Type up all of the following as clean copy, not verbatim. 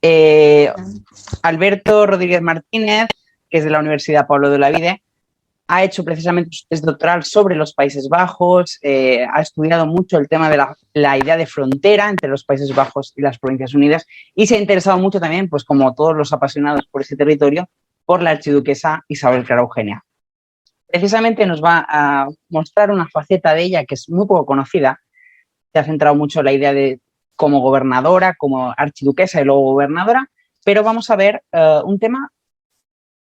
Eh, Alberto Rodríguez Martínez, que es de la Universidad Pablo de Olavide, ha hecho precisamente su tesis doctoral sobre los Países Bajos, ha estudiado mucho el tema de la idea de frontera entre los Países Bajos y las Provincias Unidas y se ha interesado mucho también, pues como todos los apasionados por ese territorio, por la archiduquesa Isabel Clara Eugenia. Precisamente nos va a mostrar una faceta de ella que es muy poco conocida. Se ha centrado mucho en la idea de como gobernadora, como archiduquesa y luego gobernadora, pero vamos a ver un tema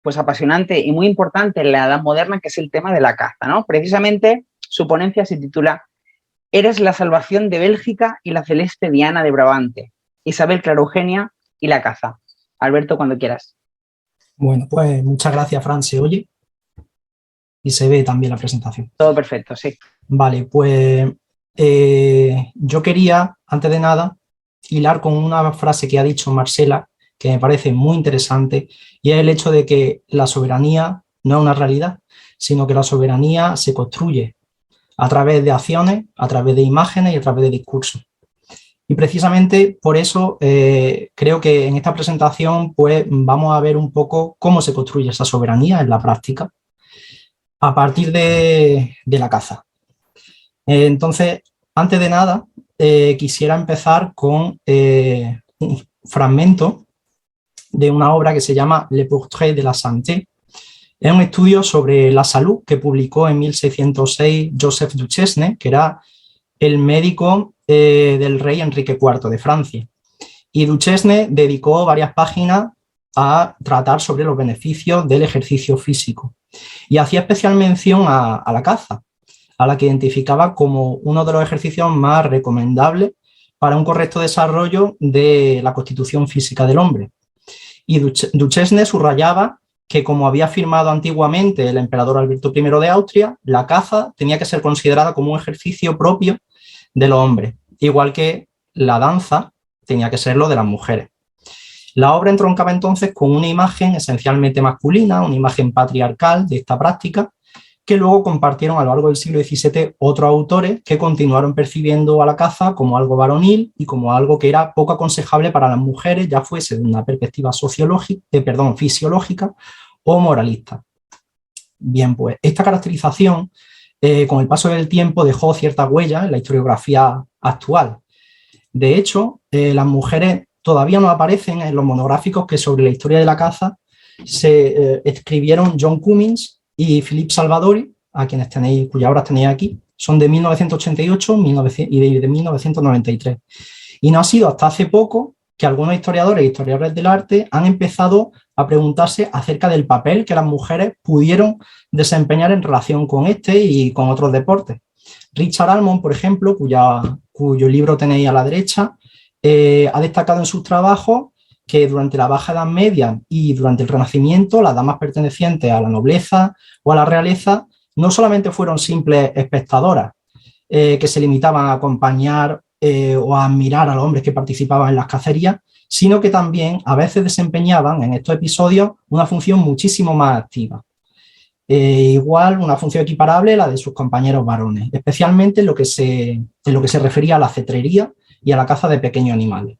pues apasionante y muy importante en la edad moderna, que es el tema de la caza, ¿no? Precisamente su ponencia se titula Eres la salvación de Bélgica y la celeste Diana de Brabante, Isabel Clara Eugenia y la caza. Alberto, cuando quieras. Bueno, pues muchas gracias, Fran. ¿Se oye? Y se ve también la presentación. Todo perfecto, sí. Vale, pues yo quería, antes de nada, hilar con una frase que ha dicho Marcela, que me parece muy interesante, y es el hecho de que la soberanía no es una realidad, sino que la soberanía se construye a través de acciones, a través de imágenes y a través de discursos. Y precisamente por eso creo que en esta presentación pues, vamos a ver un poco cómo se construye esa soberanía en la práctica a partir de la caza. Entonces, antes de nada, quisiera empezar con un fragmento de una obra que se llama Le Portrait de la Santé. Es un estudio sobre la salud que publicó en 1606 Joseph Duchesne, que era el médico del rey Enrique IV de Francia. Y Duchesne dedicó varias páginas a tratar sobre los beneficios del ejercicio físico. Y hacía especial mención a la caza, a la que identificaba como uno de los ejercicios más recomendables para un correcto desarrollo de la constitución física del hombre. Y Duchesne subrayaba que, como había afirmado antiguamente el emperador Alberto I de Austria, la caza tenía que ser considerada como un ejercicio propio de los hombres, igual que la danza tenía que ser lo de las mujeres. La obra entroncaba entonces con una imagen esencialmente masculina, una imagen patriarcal de esta práctica, que luego compartieron a lo largo del siglo XVII otros autores que continuaron percibiendo a la caza como algo varonil y como algo que era poco aconsejable para las mujeres, ya fuese de una perspectiva fisiológica o moralista. Bien, pues esta caracterización con el paso del tiempo dejó cierta huella en la historiografía actual. De hecho, las mujeres todavía no aparecen en los monográficos que sobre la historia de la caza se escribieron John Cummins y Philippe Salvadori, a quienes tenéis, cuyas obras tenéis aquí, son de 1988 y de 1993. Y no ha sido hasta hace poco que algunos historiadores e historiadores del arte han empezado a preguntarse acerca del papel que las mujeres pudieron desempeñar en relación con este y con otros deportes. Richard Almond, por ejemplo, cuyo libro tenéis a la derecha, ha destacado en sus trabajos que durante la Baja Edad Media y durante el Renacimiento las damas pertenecientes a la nobleza o a la realeza no solamente fueron simples espectadoras que se limitaban a acompañar o a admirar a los hombres que participaban en las cacerías, sino que también a veces desempeñaban en estos episodios una función muchísimo más activa. Igual una función equiparable a la de sus compañeros varones, especialmente en lo que se refería a la cetrería y a la caza de pequeños animales.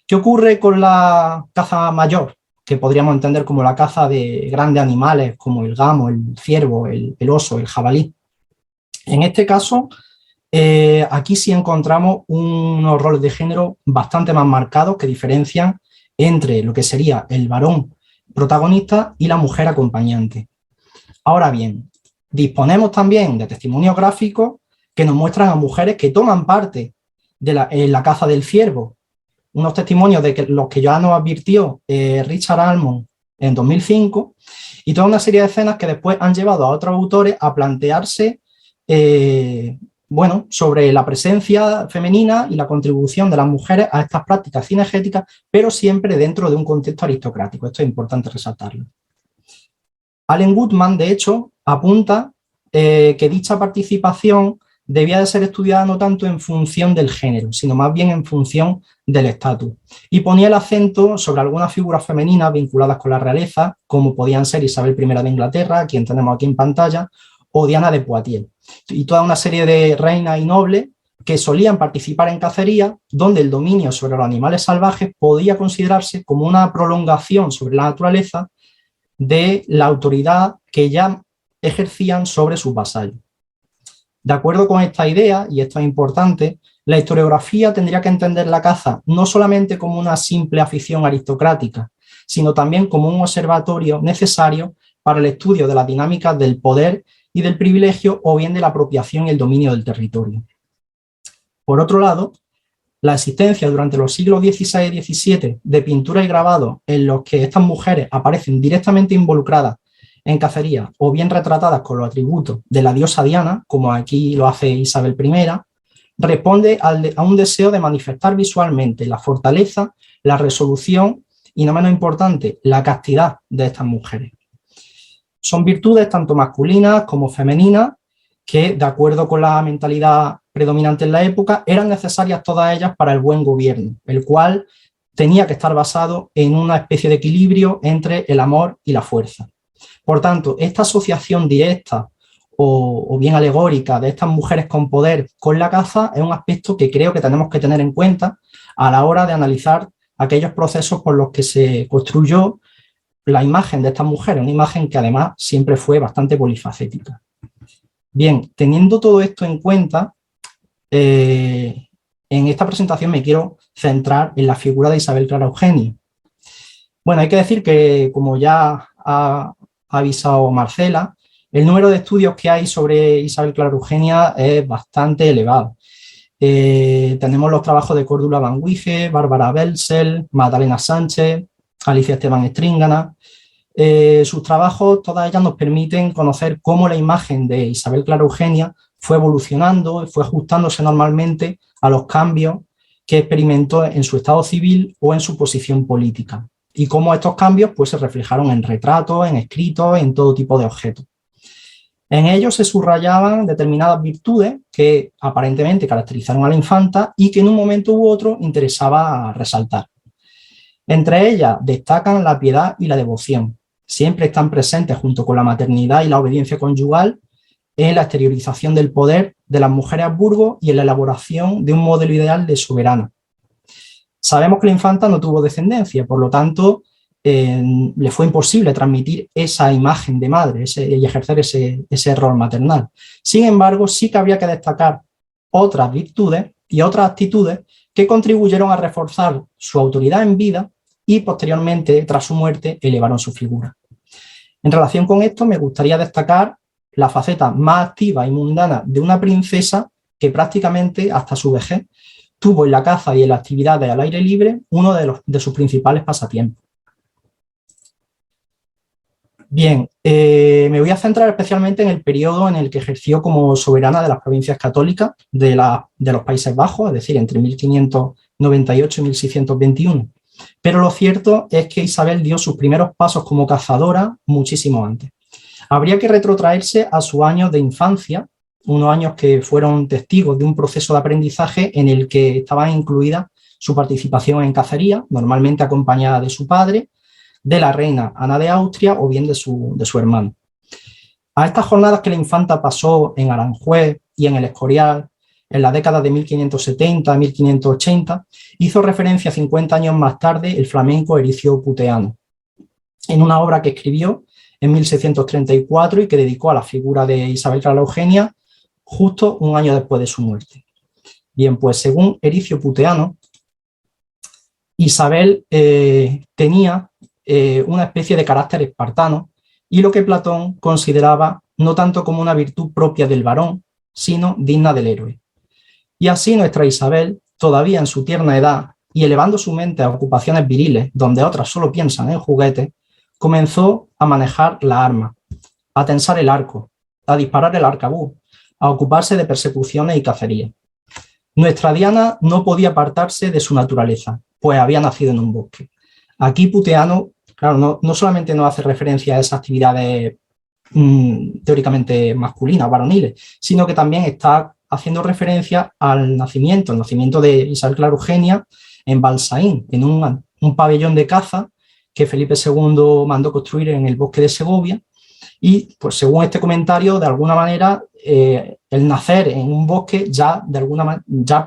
¿Qué ocurre con la caza mayor? Que podríamos entender como la caza de grandes animales como el gamo, el ciervo, el oso, el jabalí. En este caso, aquí sí encontramos unos roles de género bastante más marcados que diferencian entre lo que sería el varón protagonista y la mujer acompañante. Ahora bien, disponemos también de testimonios gráficos que nos muestran a mujeres que toman parte en la caza del ciervo. Unos testimonios de los que ya nos advirtió Richard Almond en 2005 y toda una serie de escenas que después han llevado a otros autores a plantearse sobre la presencia femenina y la contribución de las mujeres a estas prácticas cinegéticas, pero siempre dentro de un contexto aristocrático. Esto es importante resaltarlo. Allen Goodman, de hecho, apunta que dicha participación debía de ser estudiada no tanto en función del género, sino más bien en función del estatus. Y ponía el acento sobre algunas figuras femeninas vinculadas con la realeza, como podían ser Isabel I de Inglaterra, a quien tenemos aquí en pantalla, o Diana de Poitiers. Y toda una serie de reinas y nobles que solían participar en cacería, donde el dominio sobre los animales salvajes podía considerarse como una prolongación sobre la naturaleza de la autoridad que ya ejercían sobre sus vasallos. De acuerdo con esta idea, y esto es importante, la historiografía tendría que entender la caza no solamente como una simple afición aristocrática, sino también como un observatorio necesario para el estudio de las dinámicas del poder y del privilegio o bien de la apropiación y el dominio del territorio. Por otro lado, la existencia durante los siglos XVI y XVII de pinturas y grabados en los que estas mujeres aparecen directamente involucradas en cacería o bien retratadas con los atributos de la diosa Diana, como aquí lo hace Isabel I, responde a un deseo de manifestar visualmente la fortaleza, la resolución y, no menos importante, la castidad de estas mujeres. Son virtudes tanto masculinas como femeninas que, de acuerdo con la mentalidad predominante en la época, eran necesarias todas ellas para el buen gobierno, el cual tenía que estar basado en una especie de equilibrio entre el amor y la fuerza. Por tanto, esta asociación directa o bien alegórica de estas mujeres con poder con la caza es un aspecto que creo que tenemos que tener en cuenta a la hora de analizar aquellos procesos por los que se construyó la imagen de estas mujeres, una imagen que además siempre fue bastante polifacética. Bien, teniendo todo esto en cuenta, en esta presentación me quiero centrar en la figura de Isabel Clara Eugenia. Bueno, hay que decir que, como ya ha avisado Marcela, el número de estudios que hay sobre Isabel Clara Eugenia es bastante elevado. Tenemos los trabajos de Córdula Van Wige, Bárbara Belsel, Magdalena Sánchez, Alicia Esteban Stringana. Sus trabajos, todas ellas nos permiten conocer cómo la imagen de Isabel Clara Eugenia fue evolucionando, fue ajustándose normalmente a los cambios que experimentó en su estado civil o en su posición política, y cómo estos cambios pues, se reflejaron en retratos, en escritos, en todo tipo de objetos. En ellos se subrayaban determinadas virtudes que aparentemente caracterizaron a la infanta y que en un momento u otro interesaba resaltar. Entre ellas destacan la piedad y la devoción. Siempre están presentes junto con la maternidad y la obediencia conyugal en la exteriorización del poder de las mujeres Habsburgo y en la elaboración de un modelo ideal de soberana. Sabemos que la infanta no tuvo descendencia, por lo tanto, le fue imposible transmitir esa imagen de madre y ejercer ese rol maternal. Sin embargo, sí que habría que destacar otras virtudes y otras actitudes que contribuyeron a reforzar su autoridad en vida y posteriormente, tras su muerte, elevaron su figura. En relación con esto, me gustaría destacar la faceta más activa y mundana de una princesa que prácticamente hasta su vejez tuvo en la caza y en las actividades al aire libre uno de sus principales pasatiempos. Bien, me voy a centrar especialmente en el periodo en el que ejerció como soberana de las provincias católicas de los Países Bajos, es decir, entre 1598 y 1621. Pero lo cierto es que Isabel dio sus primeros pasos como cazadora muchísimo antes. Habría que retrotraerse a sus años de infancia, unos años que fueron testigos de un proceso de aprendizaje en el que estaba incluida su participación en cacería, normalmente acompañada de su padre, de la reina Ana de Austria o bien de su hermano. A estas jornadas que la infanta pasó en Aranjuez y en el Escorial, en la década de 1570 a 1580, hizo referencia 50 años más tarde el flamenco Ericio Puteano, en una obra que escribió en 1634 y que dedicó a la figura de Isabel Clara Eugenia justo un año después de su muerte. Bien, pues según Ericio Puteano, Isabel tenía una especie de carácter espartano y lo que Platón consideraba no tanto como una virtud propia del varón, sino digna del héroe. Y así nuestra Isabel, todavía en su tierna edad y elevando su mente a ocupaciones viriles donde otras solo piensan en juguetes, comenzó a manejar la arma, a tensar el arco, a disparar el arcabuz, a ocuparse de persecuciones y cacería. Nuestra Diana no podía apartarse de su naturaleza, pues había nacido en un bosque. Aquí Puteano, claro, no solamente nos hace referencia a esas actividades teóricamente masculinas, varoniles, sino que también está haciendo referencia al nacimiento, el nacimiento de Isabel Clara Eugenia en Balsaín, en un pabellón de caza que Felipe II mandó construir en el bosque de Segovia y pues según este comentario, de alguna manera, el nacer en un bosque ya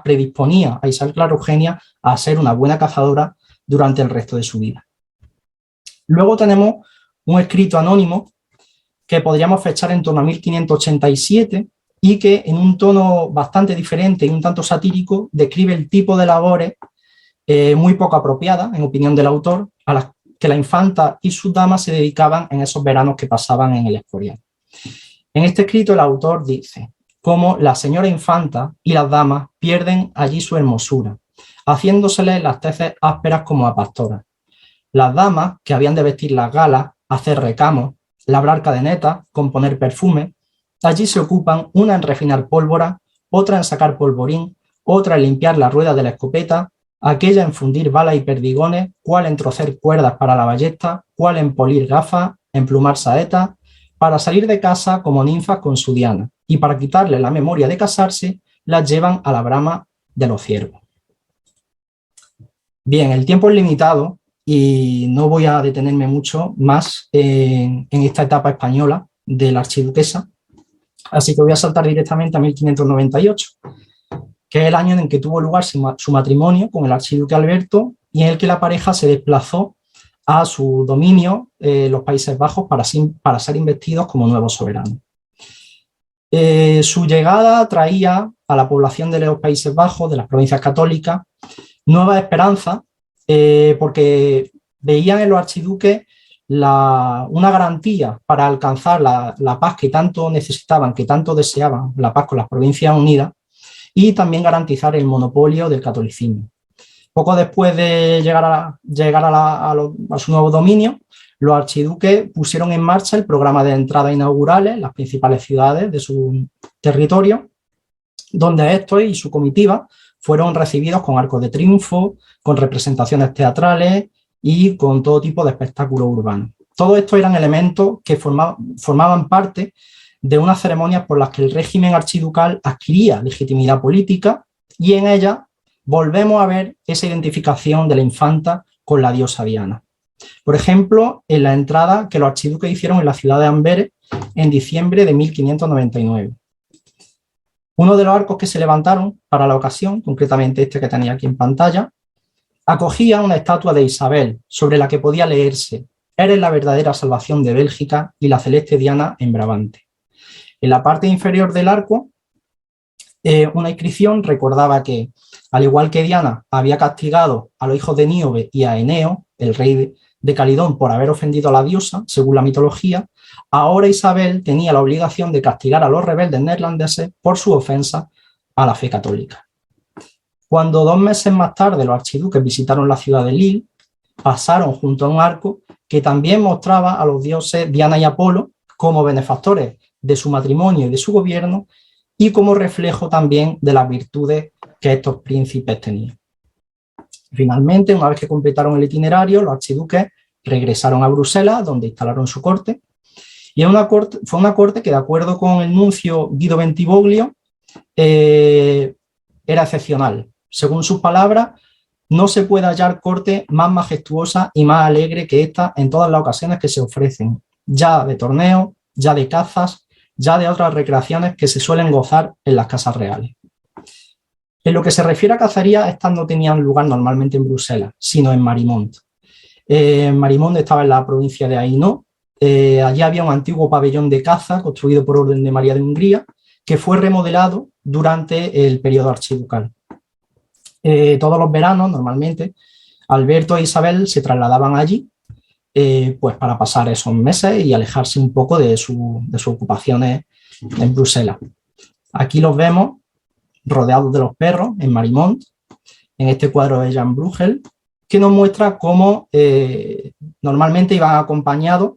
predisponía a Isabel Clara Eugenia a ser una buena cazadora durante el resto de su vida. Luego tenemos un escrito anónimo que podríamos fechar en torno a 1587 y que en un tono bastante diferente y un tanto satírico describe el tipo de labores muy poco apropiadas, en opinión del autor, a las que la infanta y sus damas se dedicaban en esos veranos que pasaban en el Escorial. En este escrito el autor dice cómo la señora infanta y las damas pierden allí su hermosura, haciéndoseles las teces ásperas como a pastoras. Las damas, que habían de vestir las galas, hacer recamos, labrar cadenetas, componer perfume, allí se ocupan una en refinar pólvora, otra en sacar polvorín, otra en limpiar la rueda de la escopeta, aquella en fundir balas y perdigones, cuál en trocer cuerdas para la ballesta, cuál en polir gafas, emplumar saetas, para salir de casa como ninfas con su diana, y para quitarle la memoria de casarse, las llevan a la brama de los ciervos. Bien, el tiempo es limitado y no voy a detenerme mucho más en esta etapa española de la archiduquesa, así que voy a saltar directamente a 1598, que es el año en que tuvo lugar su matrimonio con el archiduque Alberto y en el que la pareja se desplazó a su dominio, los Países Bajos, para ser investidos como nuevos soberanos. Su llegada traía a la población de los Países Bajos, de las provincias católicas, nuevas esperanzas, porque veían en los archiduques una garantía para alcanzar la paz que tanto necesitaban, que tanto deseaban, la paz con las Provincias Unidas, y también garantizar el monopolio del catolicismo. Poco después de llegar a su nuevo dominio, los archiduques pusieron en marcha el programa de entradas inaugurales en las principales ciudades de su territorio, donde estos y su comitiva fueron recibidos con arcos de triunfo, con representaciones teatrales y con todo tipo de espectáculos urbanos. Todos estos eran elementos que formaban parte de unas ceremonias por las que el régimen archiducal adquiría legitimidad política, y en ellas volvemos a ver esa identificación de la infanta con la diosa Diana. Por ejemplo, en la entrada que los archiduques hicieron en la ciudad de Amberes en diciembre de 1599. Uno de los arcos que se levantaron para la ocasión, concretamente este que tenía aquí en pantalla, acogía una estatua de Isabel sobre la que podía leerse: «Eres la verdadera salvación de Bélgica y la celeste Diana en Brabante». En la parte inferior del arco, una inscripción recordaba que, al igual que Diana había castigado a los hijos de Níobe y a Eneo, el rey de Calidón, por haber ofendido a la diosa, según la mitología, ahora Isabel tenía la obligación de castigar a los rebeldes neerlandeses por su ofensa a la fe católica. Cuando 2 meses más tarde los archiduques visitaron la ciudad de Lille, pasaron junto a un arco que también mostraba a los dioses Diana y Apolo como benefactores de su matrimonio y de su gobierno, y como reflejo también de las virtudes que estos príncipes tenían. Finalmente, una vez que completaron el itinerario, los archiduques regresaron a Bruselas, donde instalaron su corte, y fue una corte que, de acuerdo con el nuncio Guido Bentivoglio, era excepcional. Según sus palabras, no se puede hallar corte más majestuosa y más alegre que esta en todas las ocasiones que se ofrecen, ya de torneos, ya de cazas, ya de otras recreaciones que se suelen gozar en las casas reales. En lo que se refiere a cacería, estas no tenían lugar normalmente en Bruselas, sino en Marimont. Marimont estaba en la provincia de Hainaut. Allí había un antiguo pabellón de caza construido por orden de María de Hungría, que fue remodelado durante el periodo archiducal. Todos los veranos, normalmente, Alberto e Isabel se trasladaban allí, pues para pasar esos meses y alejarse un poco de sus ocupaciones en Bruselas. Aquí los vemos rodeados de los perros en Marimont, en este cuadro de Jan Bruegel, que nos muestra cómo normalmente iban acompañados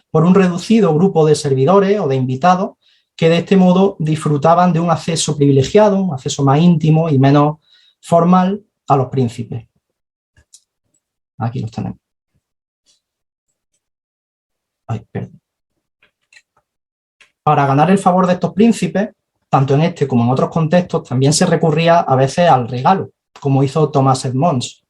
por un reducido grupo de servidores o de invitados que de este modo disfrutaban de un acceso privilegiado, un acceso más íntimo y menos formal a los príncipes. Aquí los tenemos. Ay, perdón. Para ganar el favor de estos príncipes, tanto en este como en otros contextos, también se recurría a veces al regalo, como hizo Thomas Edmonds.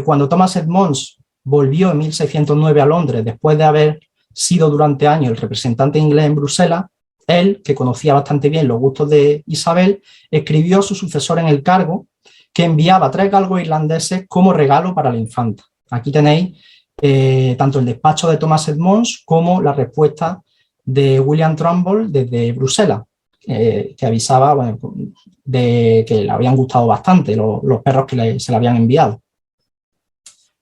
Cuando Thomas Edmonds volvió en 1609 a Londres, después de haber sido durante años el representante inglés en Bruselas, él, que conocía bastante bien los gustos de Isabel, escribió a su sucesor en el cargo que enviaba 3 galgos irlandeses como regalo para la infanta. Aquí tenéis tanto el despacho de Thomas Edmonds como la respuesta de William Trumbull desde Bruselas, que avisaba, bueno, de que le habían gustado bastante los perros que se le habían enviado.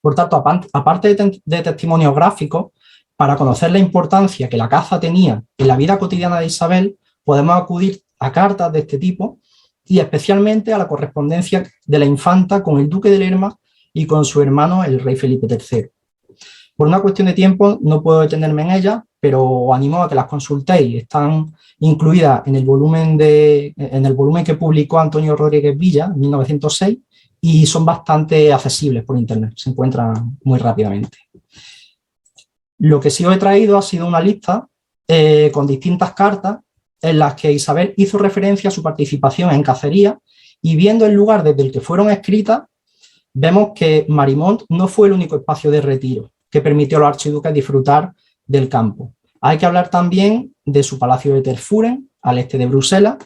Por tanto, aparte de testimonios gráficos, para conocer la importancia que la caza tenía en la vida cotidiana de Isabel, podemos acudir a cartas de este tipo y especialmente a la correspondencia de la infanta con el duque de Lerma y con su hermano, el rey Felipe III. Por una cuestión de tiempo no puedo detenerme en ellas, pero os animo a que las consultéis. Están incluidas en el volumen que publicó Antonio Rodríguez Villa en 1906 y son bastante accesibles por internet, se encuentran muy rápidamente. Lo que sí os he traído ha sido una lista con distintas cartas en las que Isabel hizo referencia a su participación en cacería y viendo el lugar desde el que fueron escritas, vemos que Marimont no fue el único espacio de retiro que permitió a los archiduques disfrutar del campo. Hay que hablar también de su palacio de Tervuren, al este de Bruselas,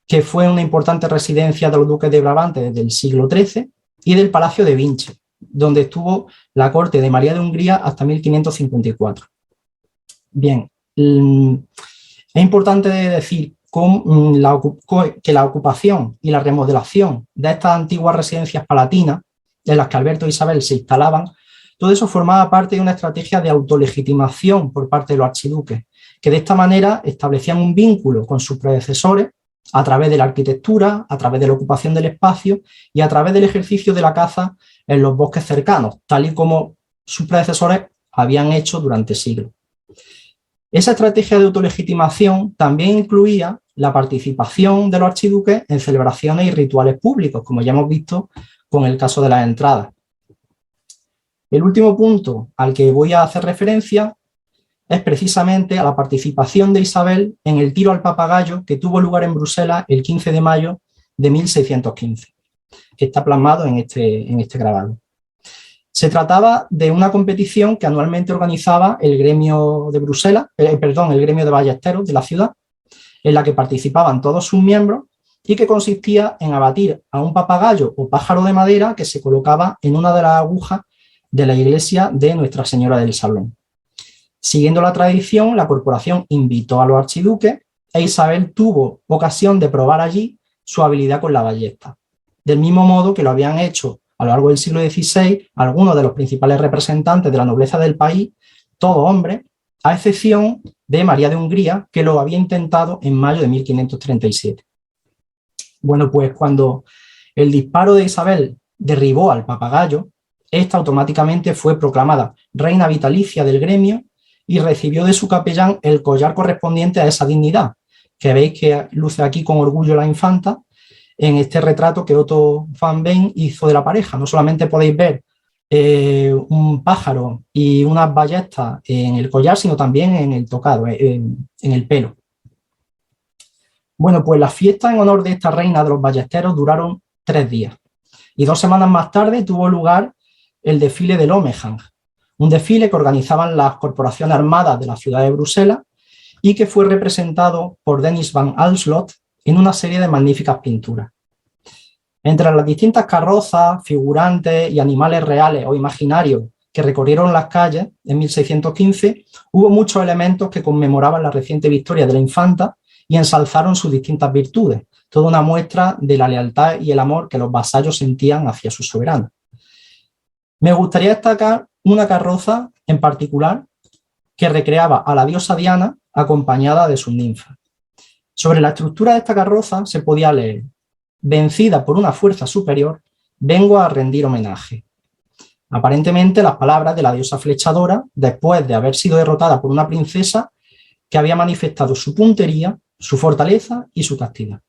que fue una importante residencia de los duques de Brabante desde el siglo XIII, y del palacio de Vinche, donde estuvo la corte de María de Hungría hasta 1554. Bien, es importante decir que la ocupación y la remodelación de estas antiguas residencias palatinas, en las que Alberto e Isabel se instalaban, todo eso formaba parte de una estrategia de autolegitimación por parte de los archiduques, que de esta manera establecían un vínculo con sus predecesores a través de la arquitectura, a través de la ocupación del espacio y a través del ejercicio de la caza en los bosques cercanos, tal y como sus predecesores habían hecho durante siglos. Esa estrategia de autolegitimación también incluía la participación de los archiduques en celebraciones y rituales públicos, como ya hemos visto con el caso de las entradas. El último punto al que voy a hacer referencia es precisamente a la participación de Isabel en el tiro al papagayo que tuvo lugar en Bruselas el 15 de mayo de 1615, que está plasmado en este grabado. Se trataba de una competición que anualmente organizaba el gremio de Bruselas, el gremio de ballesteros de la ciudad, en la que participaban todos sus miembros y que consistía en abatir a un papagayo o pájaro de madera que se colocaba en una de las agujas de la iglesia de Nuestra Señora del Salón. Siguiendo la tradición, la corporación invitó a los archiduques e Isabel tuvo ocasión de probar allí su habilidad con la ballesta, del mismo modo que lo habían hecho a lo largo del siglo XVI algunos de los principales representantes de la nobleza del país, todo hombre, a excepción de María de Hungría, que lo había intentado en mayo de 1537. Bueno, pues cuando el disparo de Isabel derribó al papagayo, esta automáticamente fue proclamada reina vitalicia del gremio y recibió de su capellán el collar correspondiente a esa dignidad, que veis que luce aquí con orgullo la infanta en este retrato que Otto van Veen hizo de la pareja. No solamente podéis ver un pájaro y unas ballestas en el collar, sino también en el tocado, en el pelo. Bueno, pues las fiestas en honor de esta reina de los ballesteros duraron 3 días y 2 semanas más tarde tuvo lugar el desfile del Omehang, un desfile que organizaban las corporaciones armadas de la ciudad de Bruselas y que fue representado por Denis van Alslot en una serie de magníficas pinturas. Entre las distintas carrozas, figurantes y animales reales o imaginarios que recorrieron las calles en 1615, hubo muchos elementos que conmemoraban la reciente victoria de la infanta y ensalzaron sus distintas virtudes, toda una muestra de la lealtad y el amor que los vasallos sentían hacia su soberano. Me gustaría destacar una carroza en particular que recreaba a la diosa Diana acompañada de sus ninfas. Sobre la estructura de esta carroza se podía leer: vencida por una fuerza superior, vengo a rendir homenaje. Aparentemente las palabras de la diosa flechadora después de haber sido derrotada por una princesa que había manifestado su puntería, su fortaleza y su castidad.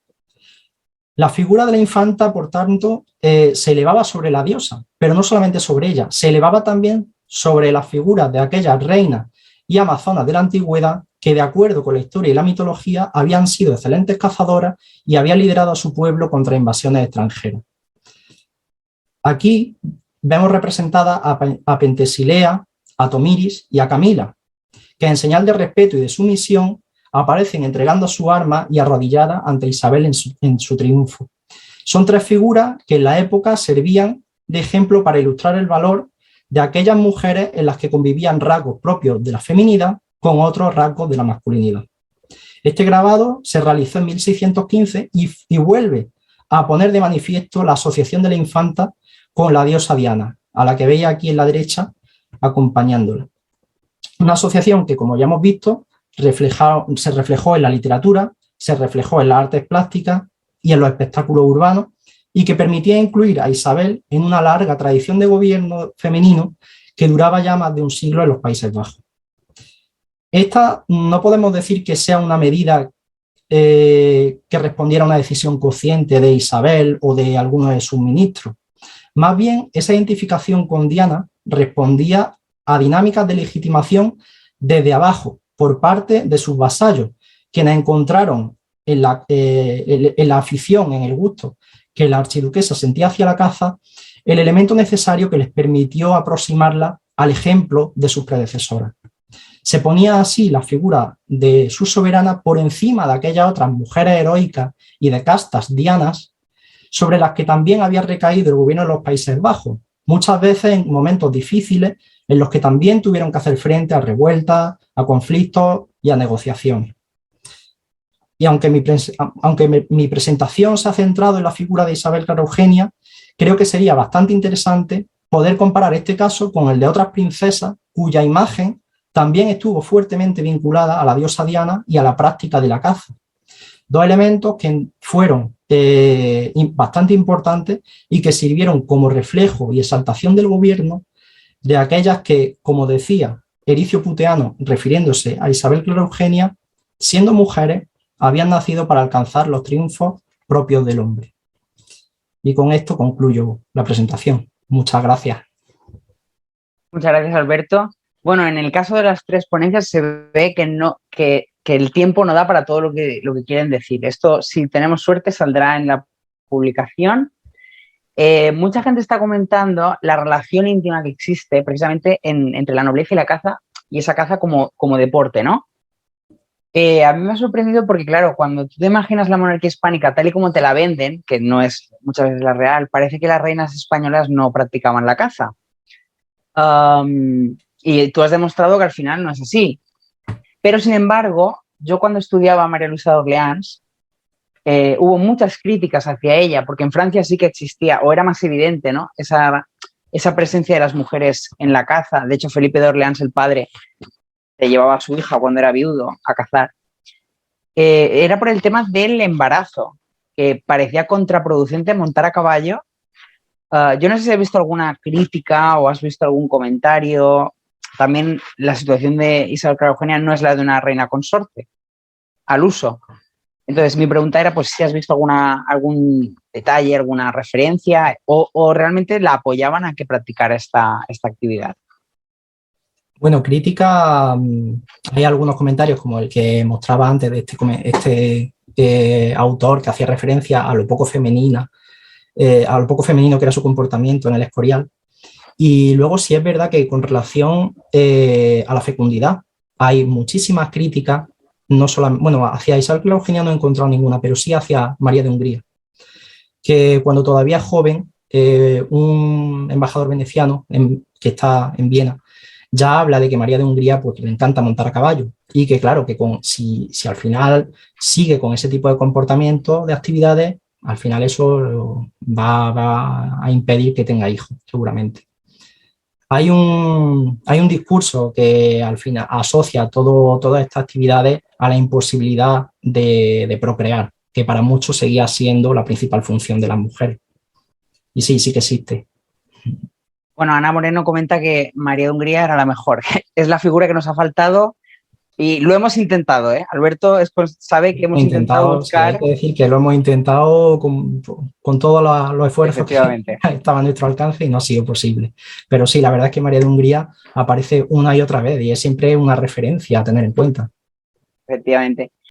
La figura de la infanta, por tanto, se elevaba sobre la diosa, pero no solamente sobre ella, se elevaba también sobre las figuras de aquellas reinas y amazonas de la antigüedad que, de acuerdo con la historia y la mitología, habían sido excelentes cazadoras y habían liderado a su pueblo contra invasiones extranjeras. Aquí vemos representada a Pentesilea, a Tomiris y a Camila, que en señal de respeto y de sumisión aparecen entregando su arma y arrodilladas ante Isabel en su triunfo. Son tres figuras que en la época servían de ejemplo para ilustrar el valor de aquellas mujeres en las que convivían rasgos propios de la feminidad con otros rasgos de la masculinidad. Este grabado se realizó en 1615 y vuelve a poner de manifiesto la asociación de la infanta con la diosa Diana, a la que veis aquí en la derecha acompañándola. Una asociación que, como ya hemos visto, se reflejó en la literatura, se reflejó en las artes plásticas y en los espectáculos urbanos, y que permitía incluir a Isabel en una larga tradición de gobierno femenino que duraba ya más de un siglo en los Países Bajos. Esta no podemos decir que sea una medida que respondiera a una decisión consciente de Isabel o de alguno de sus ministros. Más bien, esa identificación con Diana respondía a dinámicas de legitimación desde abajo, por parte de sus vasallos, quienes encontraron en la afición, en el gusto que la archiduquesa sentía hacia la caza, el elemento necesario que les permitió aproximarla al ejemplo de sus predecesoras. Se ponía así la figura de su soberana por encima de aquellas otras mujeres heroicas y de castas dianas sobre las que también había recaído el gobierno de los Países Bajos, muchas veces en momentos difíciles en los que también tuvieron que hacer frente a revueltas, a conflictos y a negociaciones. Y aunque mi presentación se ha centrado en la figura de Isabel Clara Eugenia, creo que sería bastante interesante poder comparar este caso con el de otras princesas cuya imagen también estuvo fuertemente vinculada a la diosa Diana y a la práctica de la caza. Dos elementos que fueron bastante importantes y que sirvieron como reflejo y exaltación del gobierno de aquellas que, como decía Ericio Puteano, refiriéndose a Isabel Clara Eugenia, siendo mujeres, habían nacido para alcanzar los triunfos propios del hombre. Y con esto concluyo la presentación. Muchas gracias. Muchas gracias, Alberto. Bueno, en el caso de las tres ponencias se ve que el tiempo no da para todo lo que quieren decir. Esto, si tenemos suerte, saldrá en la publicación. Mucha gente está comentando la relación íntima que existe precisamente entre la nobleza y la caza, y esa caza como deporte, ¿no? A mí me ha sorprendido porque, claro, cuando tú te imaginas la monarquía hispánica tal y como te la venden, que no es muchas veces la real, parece que las reinas españolas no practicaban la caza. Y tú has demostrado que al final no es así. Pero, sin embargo, yo cuando estudiaba a María Luisa de Orleans, hubo muchas críticas hacia ella, porque en Francia sí que existía, o era más evidente, ¿no?, esa presencia de las mujeres en la caza. De hecho, Felipe de Orleans, el padre, se llevaba a su hija cuando era viudo a cazar. Era por el tema del embarazo, que parecía contraproducente montar a caballo. Yo no sé si has visto alguna crítica o has visto algún comentario. También la situación de Isabel Clara Eugenia no es la de una reina consorte al uso. Entonces, mi pregunta era pues si has visto algún detalle, alguna referencia, o realmente la apoyaban a que practicara esta actividad. Bueno, crítica, hay algunos comentarios como el que mostraba antes de este autor que hacía referencia a lo poco femenino que era su comportamiento en el Escorial. Y luego sí es verdad que con relación a la fecundidad hay muchísimas críticas, no solamente, bueno, hacia Isabel Clara Eugenia no he encontrado ninguna, pero sí hacia María de Hungría, que cuando todavía es joven, un embajador veneciano que está en Viena ya habla de que María de Hungría pues, le encanta montar a caballo y que claro, que si al final sigue con ese tipo de comportamiento, de actividades, al final eso va a impedir que tenga hijos, seguramente. Hay un discurso que al final asocia todas estas actividades a la imposibilidad de procrear, que para muchos seguía siendo la principal función de las mujeres. Y sí que existe. Bueno, Ana Moreno comenta que María de Hungría era la mejor. Es la figura que nos ha faltado y lo hemos intentado, ¿eh? Alberto sabe que hemos intentado buscar... Hay que decir que lo hemos intentado con todos los esfuerzos que estaban a nuestro alcance y no ha sido posible. Pero sí, la verdad es que María de Hungría aparece una y otra vez y es siempre una referencia a tener en cuenta. Efectivamente.